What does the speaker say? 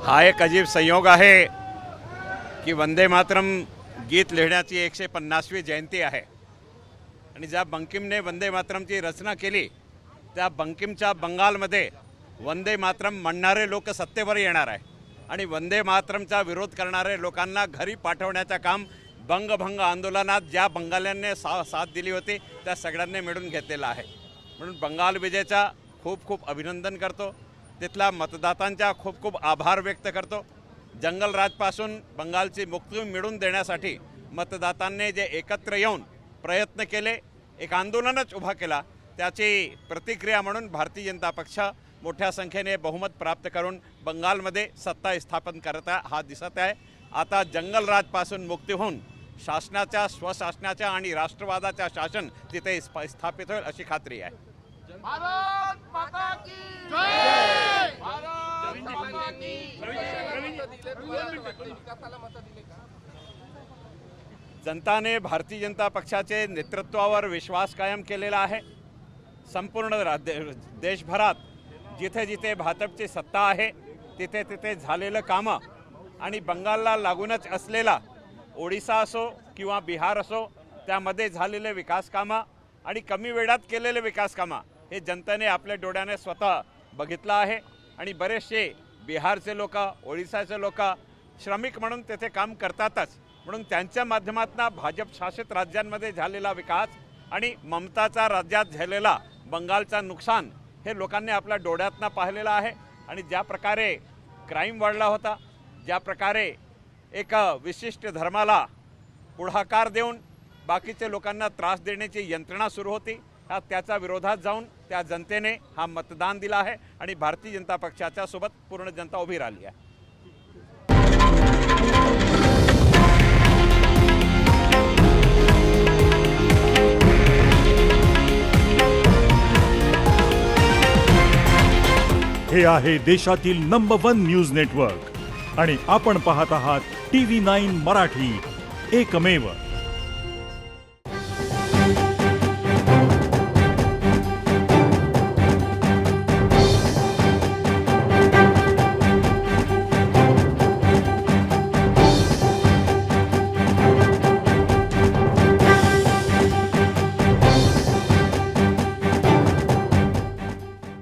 हा एक अजीब संयोग आहे की वंदे मातरम गीत लिहिण्याची 150वी जयंती आहे आणि ज्या बंकिमने वंदे मातरमची रचना केली त्या बंकिमच्या बंगालमध्ये वंदे मातरम म्हणणारे लोक सत्तेवर येणार आहे आणि वंदे मातरमचा विरोध करणारे लोकांना घरी पाठवण्याचं काम बंगभंग आंदोलनात ज्या बंगाल्यांनी साथ दिली होती त्या सगळ्यांनी मिळून घेतलेलं आहे। म्हणून बंगाल विजयचा खूप खूप अभिनंदन करतो, तिथल्या मतदातांचा खूप खूप आभार व्यक्त करतो। जंगलराजपासून बंगालची मुक्ती मिळवून देण्यासाठी मतदातांनी जे एकत्र येऊन प्रयत्न केले, एक आंदोलनच उभा केला, त्याची प्रतिक्रिया म्हणून भारतीय जनता पक्ष मोठ्या संख्येने बहुमत प्राप्त करून बंगालमध्ये सत्ता स्थापन करत हा दिसत आहे। आता जंगलराजपासून मुक्ती होऊन शासनाच्या स्वशासनाच्या आणि राष्ट्रवादाच्या शासन तिथे स्थापित होईल अशी खात्री आहे। भारत माता की जय। जनताने भारतीय जनता पक्षाचे नेतृत्वावर विश्वास कायम केलेला आहे। संपूर्ण देशभरात जिथे जिथे भाजपची सत्ता आहे तिथे तिथे झालेलं कामं आणि बंगालला लागूनच असलेला ओडिशा असो किंवा बिहार असो त्यामध्ये झालेले विकास कामं आणि कमी वेळात केलेले विकास कामं हे जनतेने आपल्या डोळ्याने स्वतः बघितलं आहे आणि बरेचसे बिहारचे लोक, ओडिशाचे लोक श्रमिक म्हणून तेथे काम करतातच, म्हणून त्यांच्या माध्यमातून भाजप शासित राज्यांमध्ये झालेला विकास आणि ममताचा राज्यात झालेला बंगालचा नुकसान हे लोकांनी आपल्या डोळ्यातनं पाहिलेलं आहे। आणि ज्या प्रकारे क्राईम वाढला होता, ज्या प्रकारे एक विशिष्ट धर्माला पुढाकार देऊन बाकीच्या लोकांना त्रास देण्याची यंत्रणा सुरू होती, त्याच्या विरोधात जाऊन त्या जनतेने हा मतदान दिला आहे आणि भारतीय जनता पक्षाच्या सोबत पूर्ण जनता उभी राहिली आहे। हे आहे देशातील नंबर 1 न्यूज नेटवर्क आणि आपण पाहत आहात TV9 मराठी, एकमेव।